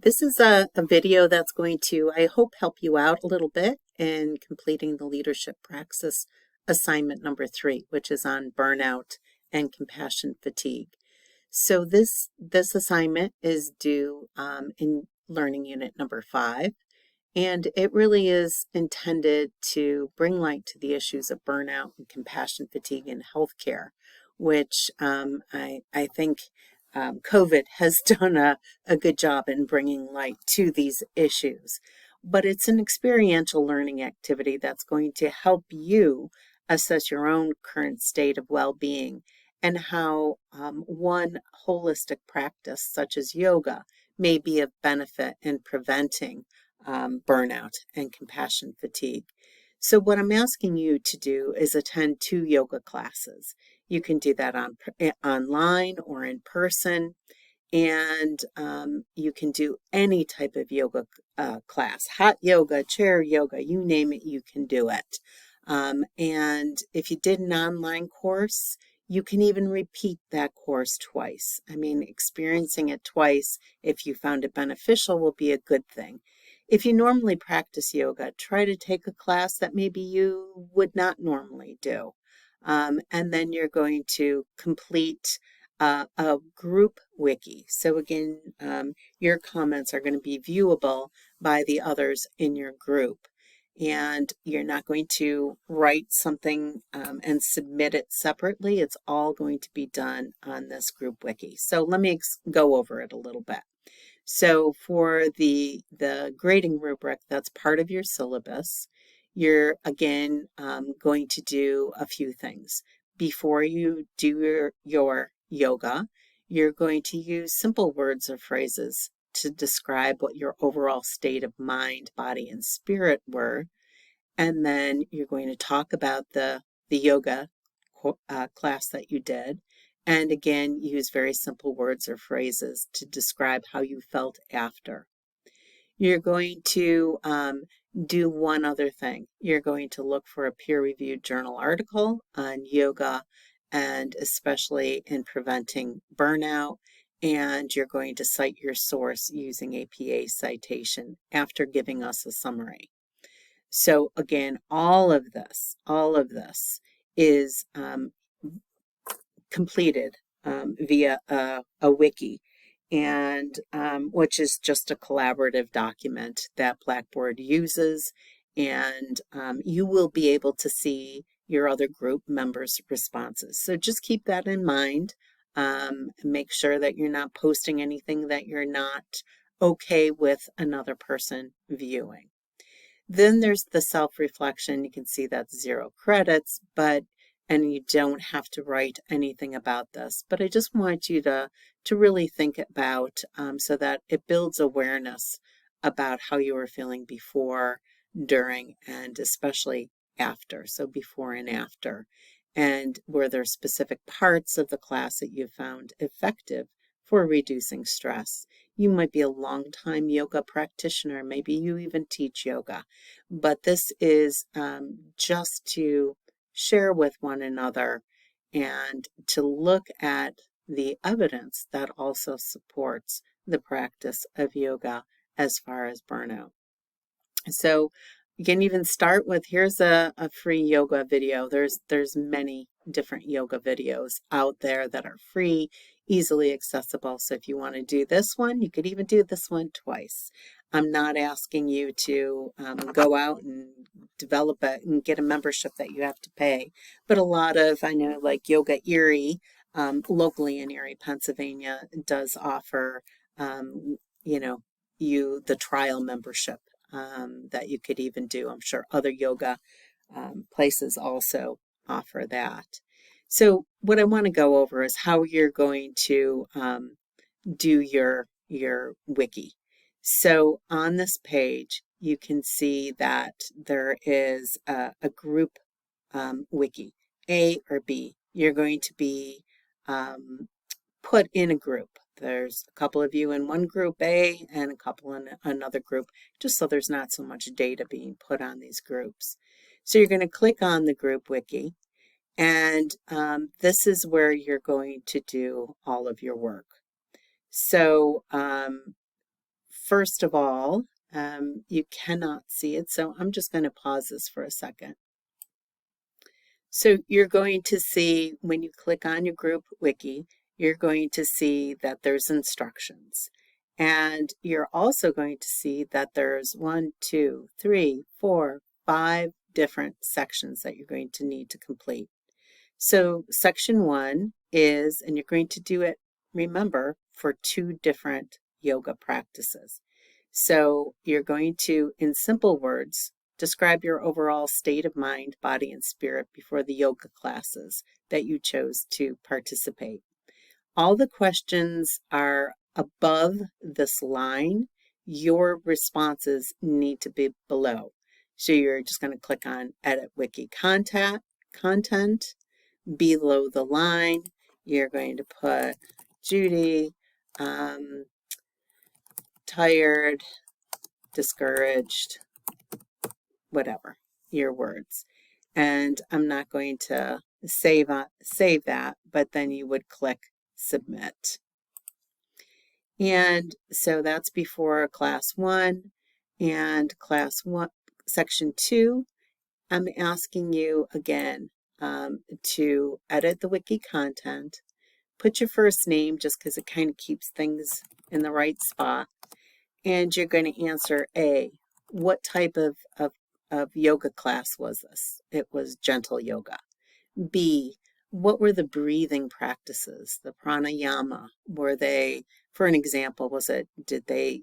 This is a video that's going to, I hope, help you out a little bit in completing the leadership praxis assignment number 3, which is on burnout and compassion fatigue. So this assignment is due in learning unit number 5, and it really is intended to bring light to the issues of burnout and compassion fatigue in healthcare, which I think COVID has done a good job in bringing light to these issues. But it's an experiential learning activity that's going to help you assess your own current state of well-being and how one holistic practice such as yoga may be of benefit in preventing burnout and compassion fatigue. So what I'm asking you to do is attend 2 yoga classes. You can do that online or in person, and you can do any type of yoga class, hot yoga, chair yoga, you name it, you can do it. And if you did an online course, you can even repeat that course twice. I mean, experiencing it twice, if you found it beneficial, will be a good thing. If you normally practice yoga, try to take a class that maybe you would not normally do. And then you're going to complete a group wiki. So again, your comments are going to be viewable by the others in your group. And you're not going to write something and submit it separately. It's all going to be done on this group wiki. So let me go over it a little bit. So for the grading rubric, that's part of your syllabus. You're again going to do a few things. Before you do your yoga, you're going to use simple words or phrases to describe what your overall state of mind, body, and spirit were. And then you're going to talk about the yoga class that you did. And again, use very simple words or phrases to describe how you felt after. You're going to do one other thing. You're going to look for a peer-reviewed journal article on yoga and especially in preventing burnout. And you're going to cite your source using APA citation after giving us a summary. So again, all of this is completed via a wiki, and which is just a collaborative document that Blackboard uses, and you will be able to see your other group members' responses. So just keep that in mind. Make sure that you're not posting anything that you're not okay with another person viewing. Then there's the self-reflection. You can see that's 0 credits, and you don't have to write anything about this. But I just want you to really think about so that it builds awareness about how you were feeling before, during, and especially after. So before and after. And were there specific parts of the class that you found effective for reducing stress? You might be a long-time yoga practitioner. Maybe you even teach yoga. But this is just to share with one another and to look at the evidence that also supports the practice of yoga as far as burnout. So you can even start with, here's a free yoga video. There's many different yoga videos out there that are free, easily accessible. So if you want to do this one, you could even do this one twice. I'm not asking you to go out and develop it and get a membership that you have to pay. But a lot of, I know like Yoga Erie, locally in Erie, Pennsylvania, does offer, you the trial membership that you could even do. I'm sure other yoga places also offer that. So what I want to go over is how you're going to do your wiki. So on this page, you can see that there is a group wiki, A or B. You're going to be put in a group. There's a couple of you in one group A and a couple in another group, just so there's not so much data being put on these groups. So you're going to click on the group wiki, and this is where you're going to do all of your work. So first of all, you cannot see it, so I'm just going to pause this for a second. So you're going to see when you click on your group wiki, you're going to see that there's instructions. And you're also going to see that there's 1, 2, 3, 4, 5 different sections that you're going to need to complete. So section 1 is, and you're going to do it, remember, for 2 different yoga practices. So you're going to, in simple words, describe your overall state of mind, body, and spirit before the yoga classes that you chose to participate. All the questions are above this line. Your responses need to be below. So you're just going to click on Edit Wiki Content. Below the line, you're going to put Judy, tired, discouraged, whatever, your words. And I'm not going to save that, but then you would click Submit. And so that's before class 1. And class 1, section 2, I'm asking you again to edit the wiki content, put your first name just because it kind of keeps things in the right spot, and you're going to answer A. What type of yoga class was this? It was gentle yoga. B. What were the breathing practices, the pranayama? Were they, for an example, did the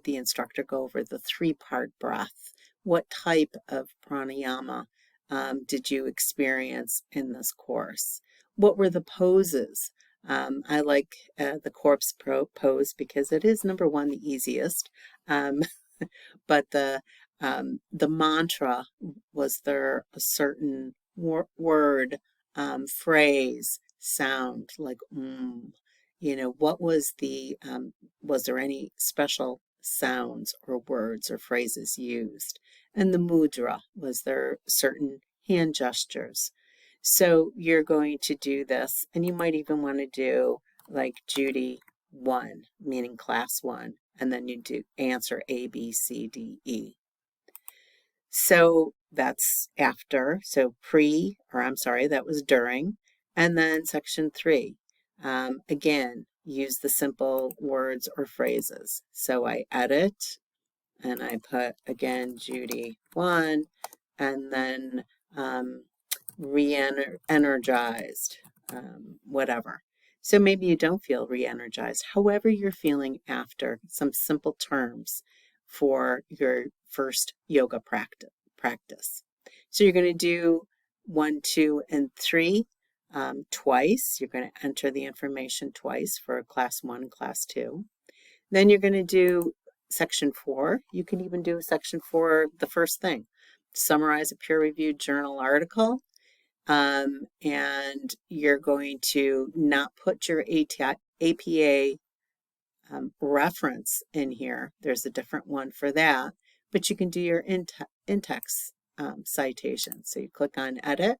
instructor go over the 3-part breath? What type of pranayama did you experience in this course? What were the poses? I like the corpse pose because it is, number one, the easiest. But the mantra, was there a certain word, phrase, sound, like what was was there any special sounds or words or phrases used? And the mudra, was there certain hand gestures? So you're going to do this, and you might even want to do like Judy 1, meaning class 1, and then you do answer A, B, C, D, E. So that's after, so that was during. And then section 3, again, use the simple words or phrases. So I edit, and I put, again, Judy 1, and then re-energized, whatever. So maybe you don't feel re-energized. However you're feeling after, some simple terms for your first yoga practice. So you're going to do 1, 2, and 3 twice. You're going to enter the information twice for class 1 and class 2. Then you're going to do section 4. You can even do section 4 the first thing. Summarize a peer-reviewed journal article. And you're going to not put your APA reference in here. There's a different one for that, but you can do your in-text citation. So you click on Edit,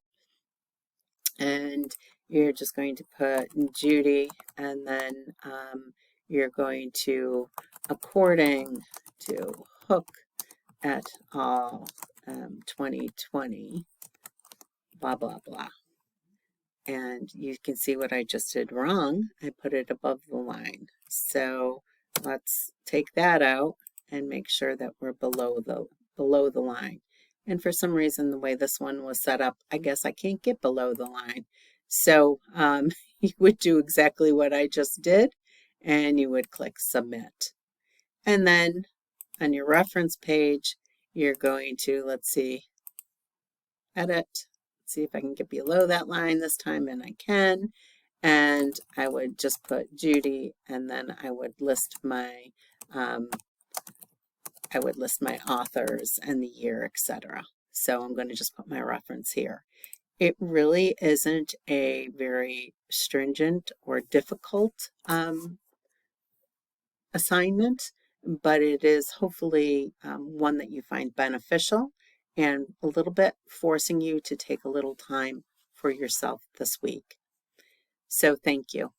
and you're just going to put Judy, and then you're going to, according to Hook et al. 2020, blah, blah, blah. And you can see what I just did wrong. I put it above the line. So let's take that out and make sure that we're below the line. And for some reason, the way this one was set up, I guess I can't get below the line. So you would do exactly what I just did, and you would click Submit. And then on your reference page, you're going to, let's see, Edit. See if I can get below that line this time, and I can. And I would just put Judy, and then I would list my authors and the year, etc. So I'm going to just put my reference here. It really isn't a very stringent or difficult assignment, but it is hopefully one that you find beneficial and a little bit forcing you to take a little time for yourself this week. So thank you.